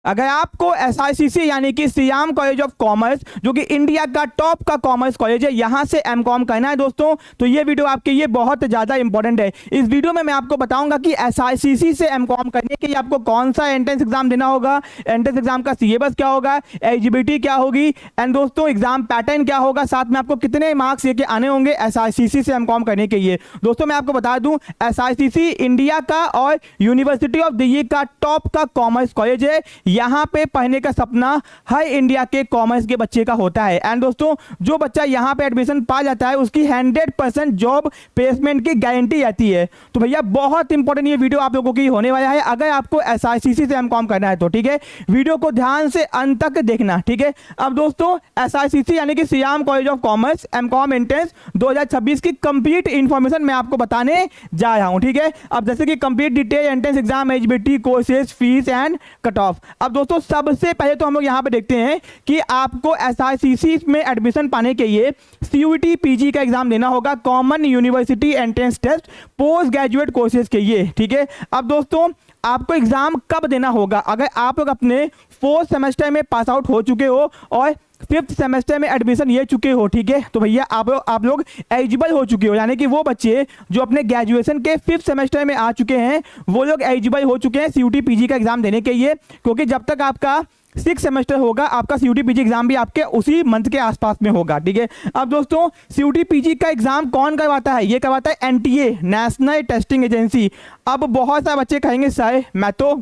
अगर आपको SICC यानी कि सियाम कॉलेज ऑफ कॉमर्स, जो कि इंडिया का टॉप का कॉमर्स कॉलेज है, यहां से एमकॉम करना है दोस्तों, तो ये वीडियो आपके लिए बहुत ज्यादा इंपॉर्टेंट है। इस वीडियो में मैं आपको बताऊंगा कि SICC से एमकॉम करने के लिए आपको कौन सा एंट्रेंस एग्जाम देना होगा, एंट्रेंस एग्जाम का सिलेबस क्या होगा, एलिजिबिलिटी क्या होगी, एंड दोस्तों एग्जाम पैटर्न क्या होगा, साथ में आपको कितने मार्क्स लेके आने होंगे SICC से एमकॉम करने के लिए। दोस्तों मैं आपको बता दूं, SICC इंडिया का और यूनिवर्सिटी ऑफ दिल्ली का टॉप का कॉमर्स कॉलेज है। यहां पे पढ़ने का सपना हर इंडिया के कॉमर्स के बच्चे का होता है। एंड दोस्तों जो बच्चा यहां पे एडमिशन पा जाता है उसकी 100% जॉब प्लेसमेंट की गारंटी आती है। तो भैया बहुत इंपॉर्टेंट ये वीडियो आप लोगों की होने वाला है अगर आपको SICC से एमकॉम करना है तो, ठीक है। वीडियो को ध्यान से अंत तक देखना, ठीक है। अब दोस्तों SICC यानी कि सियाम college of commerce M Com entrance 2026 की कंप्लीट इंफॉर्मेशन मैं आपको बताने जा रहा हूं, ठीक है। अब जैसे कि complete detail, entrance exam, eligibility, courses, fees and cut off. अब दोस्तों सबसे पहले तो हम लोग यहां पे देखते हैं कि आपको SICC में एडमिशन पाने के लिए CUET PG का एग्जाम देना होगा, common university entrance test post graduate courses के लिए, ठीक है। अब दोस्तों आपको एग्जाम कब देना होगा? अगर आप लोग अपने 4th सेमेस्टर में पास आउट हो चुके हो और 5th सेमेस्टर में एडमिशन ले चुके हो, ठीक है, तो भैया आप लोग एलिजिबल हो चुके हो। यानी कि वो बच्चे जो अपने ग्रेजुएशन के 5th सेमेस्टर में आ चुके हैं वो लोग एलिजिबल हो चुके हैं CUET PG का एग्जाम देने के लिए, क्योंकि जब तक आपका 6th सेमेस्टर होगा आपका CUET PG एग्जाम भी आपके उसी मंथ के आसपास में होगा, ठीक है। अब दोस्तों CUET PG का एग्जाम कौन करवाता है? ये करवाता है NTA, नेशनल टेस्टिंग एजेंसी। अब बहुत सारे बच्चे कहेंगे सर मैं तो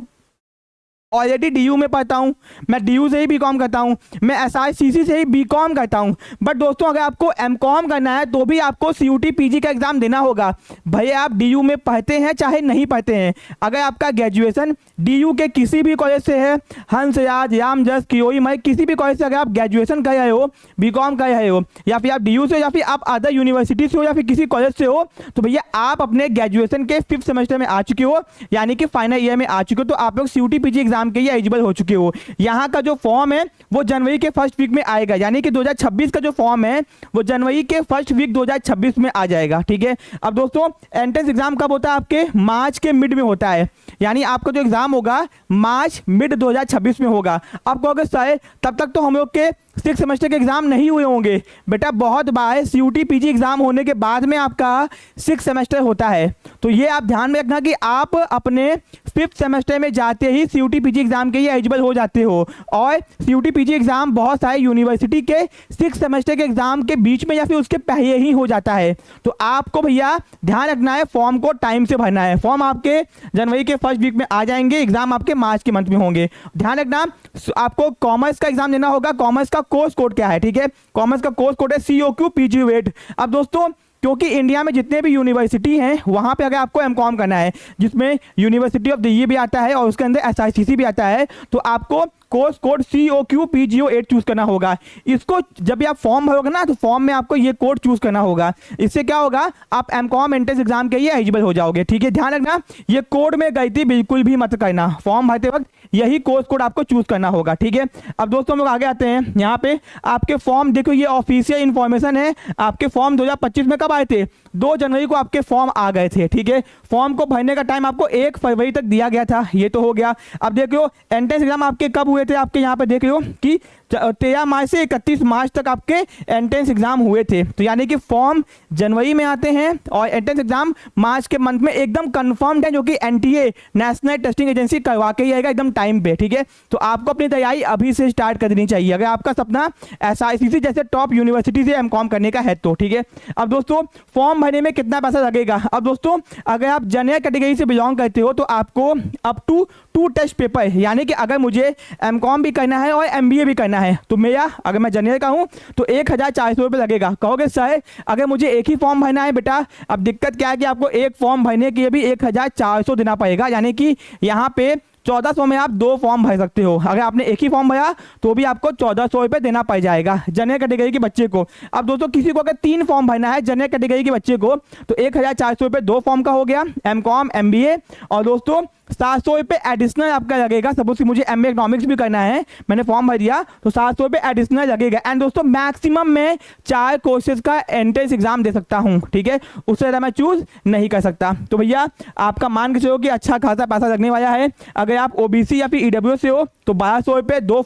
ऑलरेडी DU में पढ़ता हूँ, मैं DU से ही BCom करता हूँ, मैं SICC से ही BCom करता हूँ, बट दोस्तों अगर आपको MCom करना है तो भी आपको CUET PG का एग्जाम देना होगा। भैया आप DU में पढ़ते हैं चाहे नहीं पढ़ते हैं, अगर आपका ग्रेजुएशन DU के किसी भी कॉलेज से है, हंसराज, रामजस, कियोई मई, किसी भी कॉलेज से अगर आप ग्रेजुएशन कर रहे हो, BCom कर रहे हो, या फिर आप DU से, या फिर आप अदर यूनिवर्सिटी से हो, या फिर किसी कॉलेज से हो, तो भैया आप अपने ग्रेजुएशन के 5th सेमेस्टर में आ चुके हो, यानी कि फाइनल ईयर में आ चुके हो, तो आप लोग CUET PG एग्जाम के लिए एलिजिबल हो चुके हो। यहाँ का जो फॉर्म है वो जनवरी के फर्स्ट वीक में आएगा, यानी कि 2026 का जो फॉर्म है वो जनवरी के फर्स्ट वीक 2026 में आ जाएगा, ठीक है। अब दोस्तों एंट्रेंस एग्जाम कब होता है? आपके मार्च के मिड में होता है, यानी आपका जो एग्जाम होगा मार्च मिड 2026 में होगा। आप कहोगे सर तब तक तो हम लोग के 6th सेमेस्टर के एग्जाम नहीं हुए होंगे। बेटा बहुत बार CUET PG एग्जाम होने के बाद में आपका 6th सेमेस्टर होता है, तो ये आप ध्यान में रखना कि आप अपने 5th सेमेस्टर में जाते ही CUET PG एग्जाम के लिए एलिजिबल हो जाते हो। और CUET PG एग्जाम बहुत सारे यूनिवर्सिटी के 6th सेमेस्टर के एग्जाम के बीच में या फिर उसके पहले ही हो जाता है, तो आपको भैया ध्यान रखना है फॉर्म को टाइम से भरना है। फॉर्म आपके जनवरी के फर्स्ट वीक में आ जाएंगे, एग्जाम आपके मार्च के मंथ में होंगे। ध्यान रखना आपको कॉमर्स का एग्जाम देना होगा। कॉमर्स का कोर्स कोड क्या है? ठीक है, कॉमर्स का कोर्स कोड है COQ PGUET। अब दोस्तों क्योंकि इंडिया में जितने भी यूनिवर्सिटी हैं वहां पे अगर आपको MCom करना है, जिसमें यूनिवर्सिटी ऑफ दिल्ली भी आता है और उसके अंदर SICC भी आता है, तो आपको course code COQ PGUET choose करना होगा। इसको जब भी आप फॉर्म भरोगे ना तो फॉर्म में आपको ये कोड चूज करना होगा। इससे क्या होगा, आप MCom एंट्रेंस एग्जाम के लिए एलिजिबल हो जाओगे, ठीक है। ध्यान रखना ये कोड में गलती बिल्कुल भी मत करना, फॉर्म भरते वक्त यही कोर्स कोड आपको चूज करना होगा, ठीक है। अब दोस्तों हम लोग आगे आते हैं। यहाँ पे आपके फॉर्म देखो, ये ऑफिशियल इंफॉर्मेशन है। आपके फॉर्म 2025 में कब आए थे? 2 जनवरी को आपके फॉर्म आ गए थे, ठीक है। फॉर्म को भरने का टाइम आपको 1 फरवरी तक दिया गया था, ये तो हो गया। अब देखो एंट्रेंस एग्जाम आपके कब हुए थे? आपके यहाँ पे देख लो कि 13 मार्च से 31 मार्च तक आपके एंट्रेंस एग्जाम हुए थे। तो यानी कि फॉर्म जनवरी में आते हैं और एंट्रेंस एग्जाम मार्च के मंथ में एकदम कंफर्म्ड है, जो कि NTA नेशनल टेस्टिंग एजेंसी करवा के ही आएगा एकदम टाइम पे, ठीक है। तो आपको अपनी तैयारी अभी से स्टार्ट कर देनी चाहिए अगर आपका सपना SICC जैसे टॉप यूनिवर्सिटी से MCom करने का है तो, ठीक है। अब दोस्तों फॉर्म भरने में कितना पैसा लगेगा? अब दोस्तों अगर आप जनरल कैटेगरी से बिलोंग करते हो तो आपको अप टू 2 टेस्ट पेपर, यानी कि अगर मुझे MCom भी करना है और MBA भी करना है तो मेरा, अगर मैं जनरल का हूं तो 1400 रुपये लगेगा। कहोगे सर अगर मुझे एक ही फॉर्म भरना है, बेटा अब दिक्कत क्या है कि आपको एक फॉर्म भरने के लिए भी 1400 देना पड़ेगा, यानी कि यहाँ पे 1400 में आप 2 फॉर्म भर सकते हो। अगर आपने एक ही फॉर्म भरा तो भी आपको 1400 रुपये देना पड़ जाएगा जनरल कैटेगरी के बच्चे को। अब दोस्तों किसी को अगर 3 फॉर्म भरना है जनरल कैटेगरी के बच्चे को तो 1400 रुपये 2 फॉर्म का हो गया, MCom MBA। और दोस्तों ₹700 एडिशनल आपका लगेगा। सपोज कि मुझे MA इकोनॉमिक्स भी करना है, मैंने फॉर्म भर दिया तो ₹700 एडिशनल लगेगा। एंड दोस्तों मैक्सिमम मैं 4 कोर्सेज का एंट्रेंस एग्जाम दे सकता हूँ, ठीक है, उससे ज़्यादा मैं चूज नहीं कर सकता। तो भैया आपका मान के चलो कि अच्छा खासा पैसा लगने वाला है। अगर आप OBC या फिर EWS से हो तो ₹1200 दो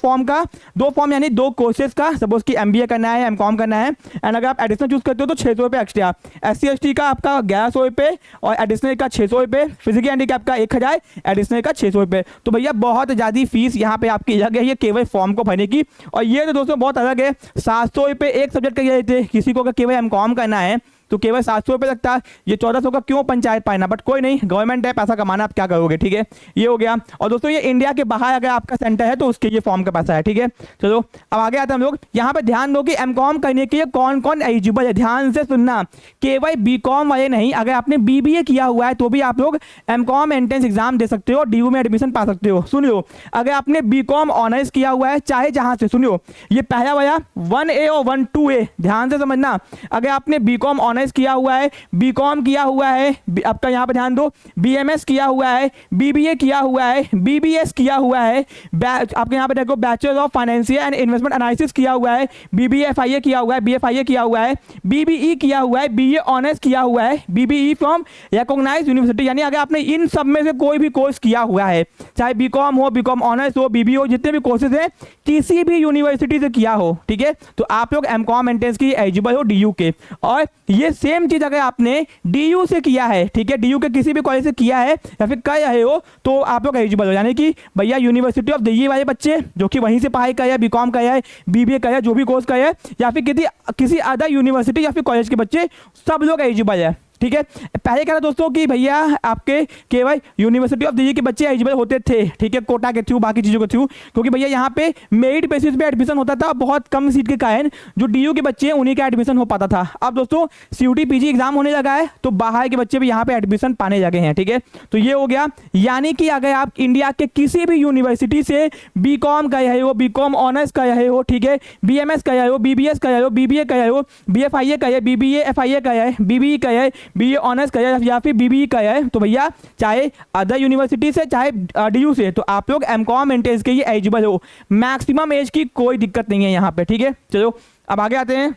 फॉर्म यानी 2 कोर्सेज का। सपोज कि MBA करना है, MCOM करना है, एंड अगर आप एडिशनल चूज करते हो तो ₹600 एक्स्ट्रा। SC/ST का आपका ₹1100 और एडिशनल का ₹600, फिजिकल हैंडीकैप का 1000, एडिशनल का ₹600। तो भैया बहुत ज़्यादा फीस यहाँ पे आपकी लग गई है केवल फॉर्म को भरने की। और ये तो दोस्तों बहुत अलग है, ₹700 एक सब्जेक्ट का ये थे। किसी को अगर केवल MCOM करना है तो केवल ₹700 लगता है, ये 1400 का क्यों पंचायत पाना। बट कोई नहीं, गवर्नमेंट है, पैसा कमाना, आप क्या करोगे, ठीक है, ये हो गया। और दोस्तों ये इंडिया के बाहर अगर आपका सेंटर है तो उसके लिए फॉर्म का पैसा है, ठीक है। चलो अब आगे आते हैं हम लोग। यहाँ पे ध्यान दो कि MCOM करने के लिए कौन कौन एलिजिबल है, ध्यान से सुनना। केवल BCOM वाले नहीं, अगर आपने BBA किया हुआ है तो भी आप लोग MCOM एंट्रेंस एग्जाम दे सकते हो, DU में एडमिशन पा सकते हो। सुन लो, अगर आपने BCOM ऑनर्स किया हुआ है चाहे जहाँ से, सुन लो ये पहला वाला 1A और 1-2A ध्यान से समझना। अगर आपने BCOM ऑनर्स किया हुआ है, BCOM किया हुआ है, आपका यहाँ पे ध्यान दो, BMS किया हुआ है, BBA किया हुआ है, BBS किया हुआ है, आपके यहाँ पे देखो bachelor of financial and investment analysis किया हुआ है, BBFIA किया हुआ है, BFIA किया हुआ है, BBE किया हुआ है, BA ऑनर्स किया हुआ है, BBE फ्रॉम रिकॉग्नाइज्ड यूनिवर्सिटी। यानी अगर आपने इन सब में से कोई भी कोर्स किया हुआ है, चाहे BCOM हो, BCOM ऑनर्स हो, BBA हो, जितने भी कोर्सेज हैं किसी भी यूनिवर्सिटी से किया हो, ठीक है, तो आप लोग MCOM एंट्रेंस की एलिजिबल हो DU के। और ये सेम चीज अगर आपने DU से किया है, ठीक है, DU के किसी भी कॉलेज से किया है या फिर कर रहे हो तो आप लोग एलिजिबल हो। यानी कि भैया यूनिवर्सिटी ऑफ दिल्ली वाले बच्चे जो कि वहीं से पढ़ाई कर रहे हैं, BCOM कर रहे हैं, BBA कर रहे हैं, जो भी कोर्स कर रहे हैं, या फिर किसी अदर यूनिवर्सिटी या फिर कॉलेज के बच्चे, सब लोग एलिजिबल है, ठीक है। पहले कह रहा दोस्तों कि भैया आपके केवल यूनिवर्सिटी ऑफ दिल्ली के बच्चे एलिजिबल होते थे, ठीक है, कोटा के थ्रू, बाकी चीज़ों के थ्रू, क्योंकि भैया यहाँ पे मेरिट बेसिस पे एडमिशन होता था। बहुत कम सीट के कारण जो DU के बच्चे हैं उन्हीं का एडमिशन हो पाता था। अब दोस्तों CUT PG एग्जाम होने लगा है तो बाहर के बच्चे भी यहाँ पे एडमिशन पाने लगे हैं, ठीक है। तो ये हो गया, यानी कि अगर आप इंडिया के किसी भी यूनिवर्सिटी से BCOM कर रहे हो, BCOM ऑनर्स कर रहे हो, ठीक है, BMS कर रहे हो, BBS कर रहे हो, BBA कर रहे हो, BFIA कर रहे हो, BBA-FIA कर रहे हो, BBE कर रहे हो, BA ऑनर्स कर या फिर BBE का है, तो भैया चाहे अदर यूनिवर्सिटी से चाहे DU से, तो आप लोग MCOM एंट्रेंस के लिए एलिजिबल हो। मैक्सिमम एज की कोई दिक्कत नहीं है यहाँ पे, ठीक है। चलो अब आगे आते हैं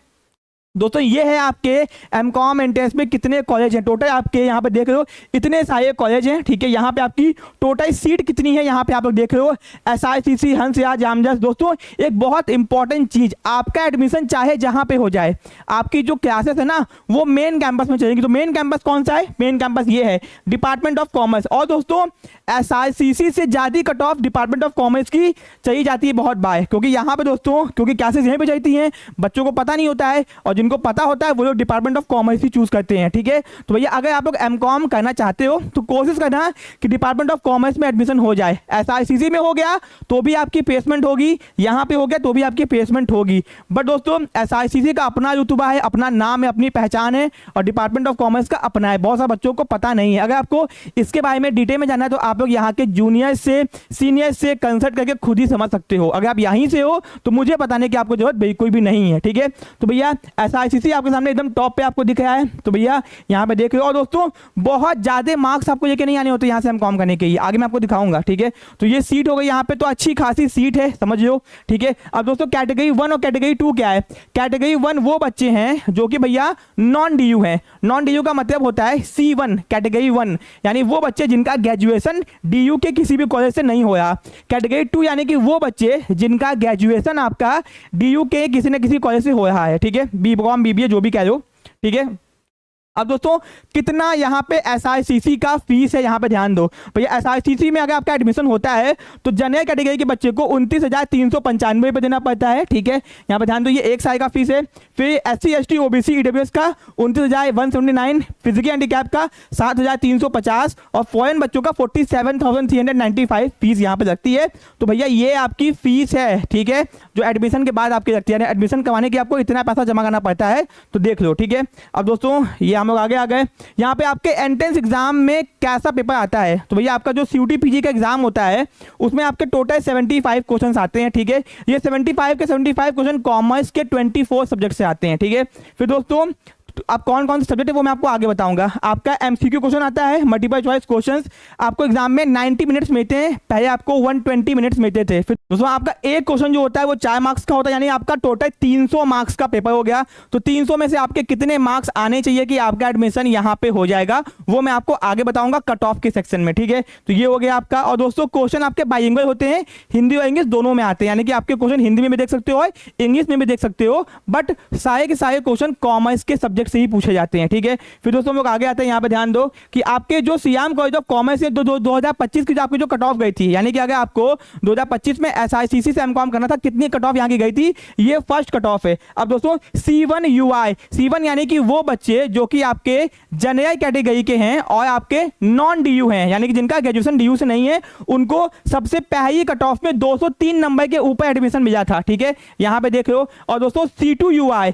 दोस्तों। ये है आपके MCOM एंट्रेंस में कितने कॉलेज हैं टोटल, आपके यहाँ पे देख रहे हो इतने सारे कॉलेज हैं, ठीक है। यहाँ पे आपकी टोटल सीट कितनी है यहाँ पे आप लोग देख रहे हो, SICC, हंसराज, जामजस। दोस्तों एक बहुत इंपॉर्टेंट चीज, आपका एडमिशन चाहे जहाँ पे हो जाए, आपकी जो क्लासेस है ना वो मेन कैंपस में चलेगी। तो मेन कैंपस कौन सा है, मेन कैंपस ये है डिपार्टमेंट ऑफ कॉमर्स। और दोस्तों SICC से ज़्यादा cut off department of commerce की चली जाती है बहुत बार, क्योंकि यहाँ पे दोस्तों क्योंकि क्लासेस यहीं पे चलती हैं, बच्चों को पता नहीं होता है, और जिनको पता होता है वो लोग department of commerce he choose करते हैं, ठीक है। तो भैया अगर आप लोग MCOM करना चाहते हो तो कोशिश करना कि डिपार्टमेंट ऑफ कॉमर्स में एडमिशन हो जाए। SICC में हो गया तो भी आपकी प्लेसमेंट होगी, यहाँ पे हो गया तो भी आपकी प्लेसमेंट होगी। बट दोस्तों SICC का अपना रुतबा है, अपना नाम है, अपनी पहचान है, और डिपार्टमेंट ऑफ कॉमर्स का अपना है, बहुत सारे बच्चों को पता नहीं है। अगर आपको इसके बारे में डिटेल में जानना है तो आप लोग यहाँ के जूनियर से सीनियर से कंसल्ट करके खुद ही समझ सकते हो। अगर आप यहीं से हो तो मुझे बताने की आपको जरूरत बिल्कुल भी नहीं है, ठीक है। तो भैया SICC आपके सामने एकदम टॉप पे आपको दिख रहा है, तो भैया यहाँ पे देख रहे हो। और दोस्तों बहुत ज्यादा मार्क्स आपको लेके नहीं आने होते यहाँ से MCOM करने के लिए, आगे मैं आपको दिखाऊंगा, ठीक है। तो ये सीट हो गई यहाँ पे, तो अच्छी खासी सीट है, समझ लो, ठीक है। अब दोस्तों कैटेगरी 1 और कैटेगरी 2 क्या है। कैटेगरी 1 वो बच्चे हैं जो कि भैया नॉन DU हैं। नॉन DU का मतलब होता है C1, कैटेगरी 1 यानी वो बच्चे जिनका ग्रेजुएशन DU के किसी भी कॉलेज से नहीं हो रहा। कैटेगरी 2 यानी कि वो बच्चे जिनका ग्रेजुएशन आपका DU के किसी न किसी कॉलेज से हो रहा है, ठीक है, BCOM BBA जो भी कह लो, ठीक है। अब दोस्तों कितना यहाँ पे SICC का फीस है यहाँ पे ध्यान दो भैया। SICC में अगर आपका एडमिशन होता है तो जनरल कैटेगरी के बच्चे को 29,395 रुपये देना पड़ता है, ठीक है। यहाँ पे ध्यान दो, ये 1 साल का फीस है। फिर SC ST OBC EWS का 29,179, फिजिकल हैंडीकैप का 7,350 और फॉरेन बच्चों का 47,395 फीस यहाँ पे लगती है। तो भैया ये आपकी फीस है, ठीक है, जो एडमिशन के बाद आपकी लगती है। एडमिशन करवाने के आपको इतना पैसा जमा करना पड़ता है, तो देख लो, ठीक है। अब दोस्तों ये हम लोग आगे आ गए। यहाँ पे आपके एंट्रेंस एग्जाम में कैसा पेपर आता है, तो भैया आपका जो CUT PG का एग्जाम होता है उसमें आपके टोटल 75 क्वेश्चन आते हैं, ठीक है। ये 75 के 75 क्वेश्चन कॉमर्स के 24 सब्जेक्ट से आते हैं, ठीक है। फिर दोस्तों तो अब कौन कौन से सब्जेक्ट है वो मैं आपको आगे बताऊंगा। आपका एमसीक्यू क्वेश्चन आता है, मल्टीपल चॉइस क्वेश्चंस आपको एग्जाम में 90 मिनट्स मिलते हैं, पहले आपको 120 मिनट्स मिलते थे। फिर दोस्तों आपका एक क्वेश्चन जो होता है वो 4 मार्क्स का होता है, यानी आपका टोटल 300 मार्क्स का पेपर हो गया। तो 300 में से आपके कितने मार्क्स आने चाहिए कि आपका एडमिशन यहाँ पे हो जाएगा, वो मैं आपको आगे बताऊंगा कट ऑफ के सेक्शन में, ठीक है। तो ये हो गया आपका। और दोस्तों क्वेश्चन आपके बाइलिंगुअल होते हैं, हिंदी और इंग्लिश दोनों में आते हैं, यानी कि आपके क्वेश्चन हिंदी में भी देख सकते हो, इंग्लिश में भी देख सकते हो, बट सारे के सारे क्वेश्चन कॉमर्स के सब्जेक्ट से ही पूछे जाते हैं, ठीक है। फिर दोस्तों हम लोग आगे आते हैं, यहाँ पे ध्यान दो कि आपके जो सियाम कॉलेज ऑफ कॉमर्स से 2025 की जो आपकी जो कट ऑफ गई थी, यानी कि अगर आपको 2025 में SICC से एमकॉम करना था, कितनी कट ऑफ यहाँ की गई थी, ये फर्स्ट कट ऑफ है। अब दोस्तों C1 UI, C1 यानी कि वो बच्चे जो कि आपके जनरल कैटेगरी के हैं और आपके नॉन DU हैं, यानी कि जिनका ग्रेजुएशन DU से नहीं है, उनको सबसे पहली कट ऑफ में 203 नंबर के ऊपर एडमिशन मिला था, ठीक है, यहाँ पे देख लो। और दोस्तों C2 UI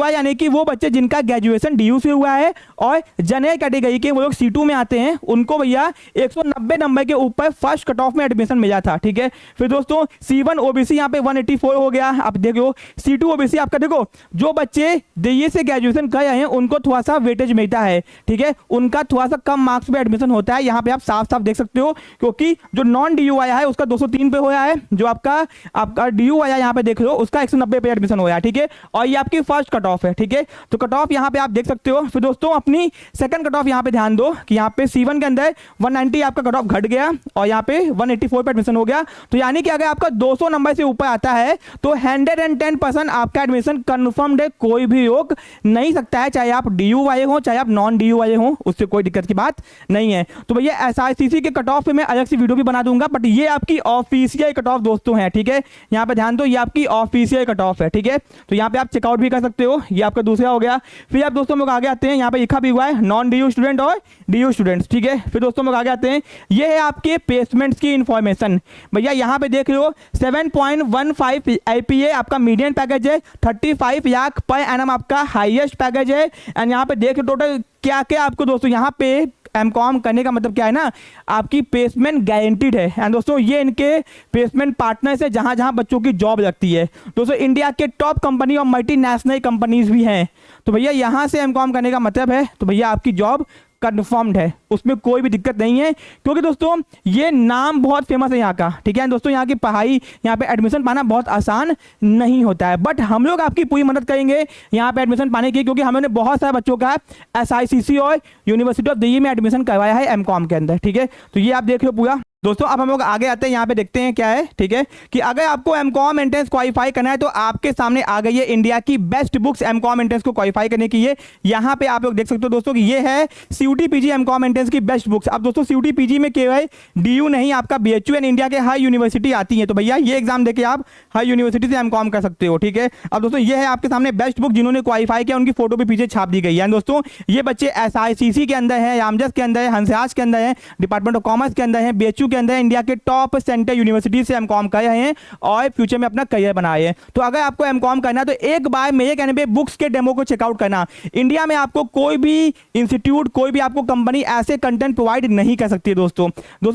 यानी कि वो बच्चे जिनका ग्रेजुएशन DU से हुआ है और जनरल कैटेगरी के वो लोग C2 में आते हैं, उनको भैया 190 नंबर के ऊपर फर्स्ट कट ऑफ में एडमिशन मिला था, ठीक है। फिर दोस्तों C1 OBC यहाँ पे 184 हो गया। आप देखो C2 OBC आपका देखो जो बच्चे DE से ग्रेजुएशन कर रहे हैं उनको थोड़ा सा वेटेज मिलता है, ठीक है, उनका थोड़ा सा कम मार्क्स पे एडमिशन होता है, यहाँ पे आप साफ साफ देख सकते हो, क्योंकि जो नॉन DU आया है उसका 203 पे होया है, जो आपका DU आया यहाँ पे देख लो उसका 190 पे एडमिशन होया है, ठीक है। और ये आपकी फर्स्ट कट ऑफ है, ठीक है। तो कट ऑफ यहाँ पे आप देख सकते हो। फिर दोस्तों अपनी सेकंड कट ऑफ यहाँ पे ध्यान दो कि यहाँ पे C1 के अंदर 190 आपका कट ऑफ घट गया और यहाँ पे 184 पे एडमिशन हो गया। तो यानी कि अगर आपका 200 नंबर से ऊपर आता है तो 110% आपका एडमिशन कंफर्म्ड है, कोई भी रोक नहीं सकता है, चाहे आप DU वाले हो चाहे आप नॉन DU वाले हो, उससे कोई दिक्कत की बात नहीं है। तो भैया SICC के कट ऑफ पे मैं अलग से वीडियो भी बना दूंगा, बट ये आपकी ऑफिशियल कट ऑफ दोस्तों है, ठीक है। यहाँ पे ध्यान दो, ये आपकी ऑफिशियल कट ऑफ है, ठीक है। तो यहाँ पे आप चेकआउट भी कर सकते हो, ये आपका दूसरा हो गया। फिर आप दोस्तों लोग आगे आते हैं, यहाँ पे लिखा भी हुआ है नॉन DU स्टूडेंट और DU स्टूडेंट्स, ठीक है। फिर दोस्तों लोग आगे आते हैं, ये है आपके प्लेसमेंट्स की इंफॉर्मेशन। भैया यहाँ पे देख लो 7.15 LPA आपका मीडियन पैकेज है, 35 लाख पर एनम आपका हाईएस्ट पैकेज है। एंड यहाँ पे देख लो टोटल क्या क्या आपको दोस्तों यहाँ पे एमकॉम करने का मतलब क्या है ना, आपकी प्लेसमेंट गारंटीड है। एंड दोस्तों ये इनके प्लेसमेंट पार्टनर्स है जहां जहां बच्चों की जॉब लगती है। दोस्तों इंडिया के टॉप कंपनी और मल्टीनेशनल कंपनीज भी हैं। तो भैया यहां से एमकॉम करने का मतलब है तो भैया आपकी जॉब कंफर्म्ड है, उसमें कोई भी दिक्कत नहीं है, क्योंकि दोस्तों ये नाम बहुत फेमस है यहाँ का, ठीक है। दोस्तों यहाँ की पढ़ाई, यहाँ पे एडमिशन पाना बहुत आसान नहीं होता है, बट हम लोग आपकी पूरी मदद करेंगे यहाँ पे एडमिशन पाने की, क्योंकि हमने बहुत सारे बच्चों का SICC और यूनिवर्सिटी ऑफ दिल्ली में एडमिशन करवाया है एमकॉम के अंदर, ठीक है। तो ये आप देख लो पूरा। दोस्तों अब हम लोग आगे आते हैं, यहाँ पे देखते हैं क्या है, ठीक है, कि अगर आपको एमकॉम एंट्रेंस क्वालिफाई करना है तो आपके सामने आ गई है इंडिया की बेस्ट बुक्स एमकॉम एंट्रेंस को क्वालिफाई करने की। ये यहाँ पे आप लोग देख सकते हो दोस्तों कि ये है CUT PG एमकॉम एंट्रेंस की बेस्ट बुक्स। अब दोस्तों CUT PG में केवल DU नहीं, आपका BHU एंड इंडिया के हर यूनिवर्सिटी आती है, तो भैया ये एग्जाम देके आप हर यूनिवर्सिटी से एमकॉम कर सकते हो, ठीक है। अब दोस्तों ये है आपके सामने बेस्ट बुक जिन्होंने क्वालिफाई किया, उनकी फोटो भी पीछे छाप दी गई है। दोस्तों ये बच्चे SICC के अंदर है, रामजस के अंदर है, हंसराज के अंदर है, डिपार्टमेंट ऑफ कॉमर्स के अंदर है, BHU के अंदर है, इंडिया के टॉप सेंटर यूनिवर्सिटी से एमकॉम कर रहे हैं और फ्यूचर में अपना करियर बनाए हैं। तो अगर आपको एमकॉम करना है तो एक बार मेरे कहने पे बुक्स के डेमो को चेकआउट करना। इंडिया में आपको कोई भी इंस्टीट्यूट, कोई भी आपको कंपनी ऐसे कंटेंट प्रोवाइड नहीं कर सकती है दोस्तों।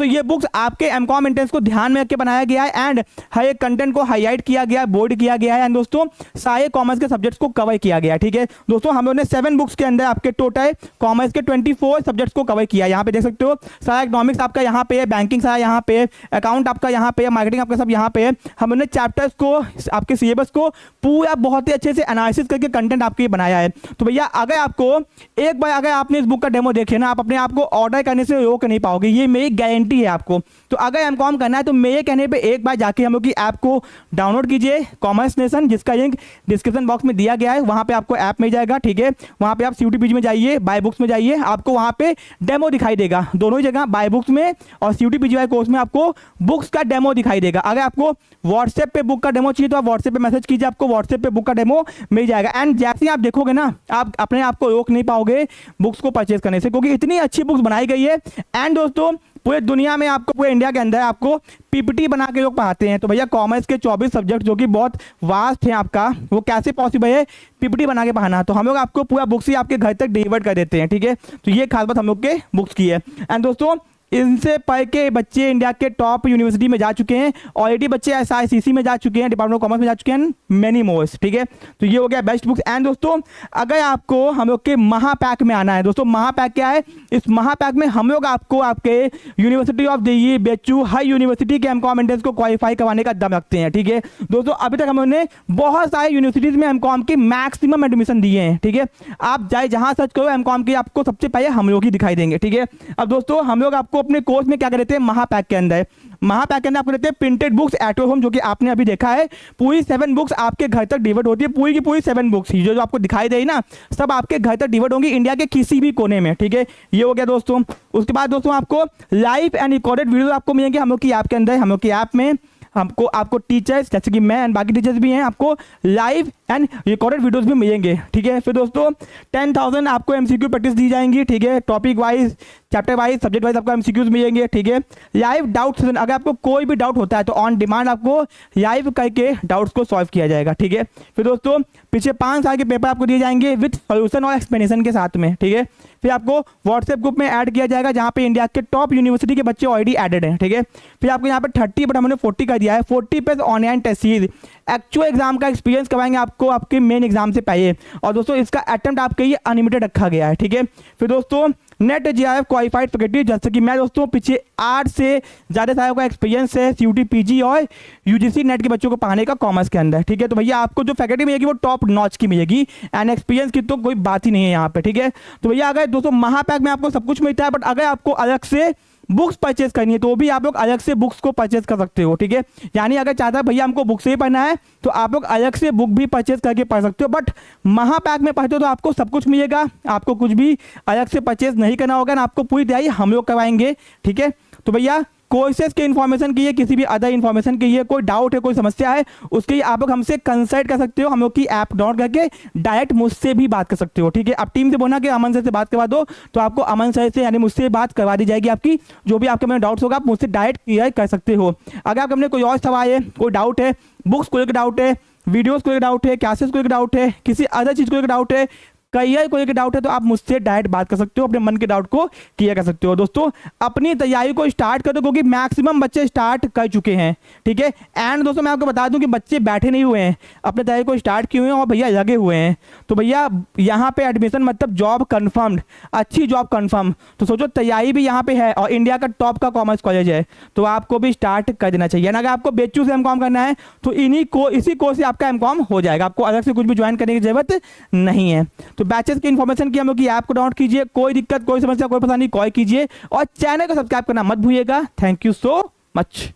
ये बुक्स आपके एमकॉम एंट्रेंस को ध्यान में रख के बनाया गया है एंड हर एक कंटेंट को हाईलाइट किया गया है, बोर्ड किया गया है एंड दोस्तों सारे कॉमर्स के सब्जेक्ट्स को कवर किया गया है, ठीक है। दोस्तों हम लोगों ने 7 बुक्स के अंदर आपके टोटल कॉमर्स के 24 सब्जेक्ट्स को कवर किया है। यहाँ पे देख सकते हो सारा इकोनॉमिक्स आपका यहाँ पे है, बैंकिंग सारा यहाँ पे, अकाउंट आपका यहाँ पे, मार्केटिंग आपका सब यहाँ पे है। हमने चैप्टर्स को, आपके सिलेबस को पूरा बहुत ही अच्छे से एनालिसिस करके कंटेंट आपके बनाया है। तो भैया अगर आपको एक बार अगर आपने इस बुक का डेमो देखे ना, आप अपने आप को ऑर्डर करने से रोक नहीं पाओगे, ये मेरी गारंटी है आपको। तो अगर एमकॉम करना है तो मेरे कहने पे एक बार जाके हम लोग की ऐप को डाउनलोड कीजिए, कॉमर्स नेशन, जिसका लिंक डिस्क्रिप्शन बॉक्स में दिया गया है, वहां पे आपको ऐप मिल जाएगा, ठीक है। वहां पे आप CUT PG में जाइए, बाय बुक्स में जाइए, आपको वहां पे डेमो दिखाई देगा, दोनों ही जगह बाय बुक्स में और CUT PG वाले कोर्स में आपको बुक्स का डेमो दिखाई देगा। अगर आपको व्हाट्सएप पे बुक का डेमो चाहिए तो आप व्हाट्सएप पे मैसेज कीजिए, आपको व्हाट्सएप पे बुक का डेमो मिल जाएगा। एंड जैसे ही आप देखोगे ना, आप अपने आप को रोक नहीं पाओगे बुक्स को परचेज करने से, क्योंकि इतनी अच्छी बुक्स बनाई गई है। एंड दोस्तों पूरे दुनिया में आपको, पूरे इंडिया के अंदर आपको PPT बना के लोग पढ़ाते हैं। तो भैया कॉमर्स के 24 सब्जेक्ट जो कि बहुत वास्ट है आपका, वो कैसे पॉसिबल है PPT बना के पढ़ाना। तो हम लोग आपको पूरा बुक्स ही आपके घर तक डिलीवर कर देते हैं, ठीक है। तो ये खास बात हम लोग के बुक्स की है। एंड दोस्तों इनसे पढ़ के बच्चे इंडिया के टॉप यूनिवर्सिटी में जा चुके हैं, ऑलरेडी बच्चे SICC में जा चुके हैं, डिपार्टमेंट ऑफ कॉमर्स में जा चुके हैं, मेनी मोर्स। ठीक है, तो ये हो गया बेस्ट बुक्स। एंड दोस्तों अगर आपको हम लोग के महापैक में आना है, दोस्तों महापैक क्या है, इस महापैक में हम लोग आपको आपके university of Delhi, BHU, her university के एमकॉम एंट्रेंस को क्वालिफाई करवाने का दम रखते हैं। ठीक है दोस्तों, अभी तक हमने बहुत सारे यूनिवर्सिटीज में एमकॉम की मैक्सिमम एडमिशन दिए हैं। ठीक है, आप चाहे जहां सर्च करो एमकॉम की, आपको सबसे पहले हम लोग ही दिखाई देंगे। ठीक है, अब दोस्तों हम लोग आपको अपने कोर्स में क्या करते हैं, महापैक के अंदर आपको देते हैं printed books at your home, जो कि आपने अभी देखा है। पूरी 7 बुक्स आपके घर तक डिलीवर्ड होती है, पूरी की पूरी 7 बुक्स जो आपको दिखाई दे ना, सब आपके घर तक डिलीवर्ड होंगी इंडिया के किसी भी कोने में। ठीक है, ये हो गया दोस्तों। उसके बाद दोस्तों आपको लाइव एंड रिकॉर्डेड वीडियो आपको मिलेंगे हम लोग की ऐप के अंदर। हम लोग की ऐप में आपको टीचर्स जैसे कि मैं एंड बाकी टीचर्स भी हैं, आपको लाइव एंड रिकॉर्डेड वीडियोस भी मिलेंगे। ठीक है, फिर दोस्तों 10,000 आपको MCQ प्रैक्टिस दी जाएंगी। ठीक है, topic wise, chapter wise, subject wise आपको MCQs मिलेंगे। ठीक है, लाइव डाउट सेशन, अगर आपको कोई भी डाउट होता है तो ऑन डिमांड आपको लाइव करके डाउट्स को सॉल्व किया जाएगा। ठीक है, फिर दोस्तों पीछे 5 साल के पेपर आपको दिए जाएंगे विद सॉल्यूशन और एक्सप्लेनेशन के साथ में। ठीक है, फिर आपको व्हाट्सएप ग्रुप में ऐड किया जाएगा जहाँ पे इंडिया के टॉप यूनिवर्सिटी के बच्चे ऑलरेडी एडेड हैं। ठीक है, फिर आपको यहाँ पे 30 बट हमने 40 कर दिया है, 40 पे online test series, actual exam का एक्सपीरियंस करवाएंगे आपको आपके मेन एग्जाम से पहले। और दोस्तों इसका अटेम्प्ट आपके लिए अनलिमिटेड रखा गया है। ठीक है, फिर दोस्तों नेट JRF क्वालिफाइड फैकल्टी, जैसे कि मैं दोस्तों पीछे 8 से ज़्यादा सालों का एक्सपीरियंस है CUT PG और UGC नेट के बच्चों को पढ़ाने का कॉमर्स के अंदर। ठीक है, तो भैया आपको जो फैकल्टी मिलेगी वो टॉप नॉच की मिलेगी एंड एक्सपीरियंस की तो कोई बात ही नहीं है यहाँ पे। ठीक है, तो भैया अगर दोस्तों महापैक में आपको सब कुछ मिलता है, बट अगर आपको अलग से बुक्स परचेज करनी है तो भी आप लोग अलग से बुक्स को परचेज कर सकते हो। ठीक है, यानी अगर चाहता है भैया हमको बुक से ही पढ़ना है तो आप लोग अलग से बुक भी परचेज करके पढ़ सकते हो, बट महापैक में पढ़ते हो तो आपको सब कुछ मिलेगा, आपको कुछ भी अलग से परचेज नहीं करना होगा ना, आपको पूरी तैयारी हम लोग करवाएंगे। ठीक है, तो भैया कोर्सेज के इन्फॉर्मेशन की है, किसी भी अदर इन्फॉर्मेशन की है, कोई डाउट है, कोई समस्या है, उसके लिए आप लोग हमसे कंसल्ट कर सकते हो। हम लोग की ऐप डाउनलोड करके डायरेक्ट मुझसे भी बात कर सकते हो। ठीक है, आप टीम से बोलना कि अमन सर से बात करवा दो, तो आपको अमन सर से यानी मुझसे बात करवा दी जाएगी। आपकी जो भी आपके में डाउट्स होगा आप मुझसे डायरेक्ट क्लियर कर सकते हो। अगर आपके हमने कोई और सवाल है, कोई डाउट है, बुक्स को लेकर डाउट है, वीडियोस को लेकर डाउट है, क्लासेस को लेकर डाउट है, किसी अदर चीज़ को लेकर डाउट है, करियर को लेकर डाउट है, तो आप मुझसे डायरेक्ट बात कर सकते हो, अपने मन के डाउट को क्लियर कर सकते हो। दोस्तों अपनी तैयारी को स्टार्ट कर दो क्योंकि मैक्सिमम बच्चे स्टार्ट कर चुके हैं। ठीक है, एंड दोस्तों मैं आपको बता दूं कि बच्चे बैठे नहीं हुए हैं, अपने तैयारी को स्टार्ट किए हुए हैं और भैया लगे हुए हैं। तो भैया यहाँ पे एडमिशन मतलब जॉब कन्फर्म्ड, अच्छी जॉब कन्फर्म, तो सोचो तैयारी भी यहाँ पे है और इंडिया का टॉप का कॉमर्स कॉलेज है, तो आपको भी स्टार्ट कर देना चाहिए। अगर आपको BHU से एमकॉम करना है तो इसी कोर्स से आपका एमकॉम हो जाएगा, आपको अलग से कुछ भी ज्वाइन करने की जरूरत नहीं है। तो बैचेस की इन्फॉर्मेशन की हम लोग की ऐप को डाउनलोड कीजिए, कोई दिक्कत, कोई समस्या, कोई परेशानी, कॉल कीजिए और चैनल को सब्सक्राइब करना मत भूलिएगा। Thank you so much.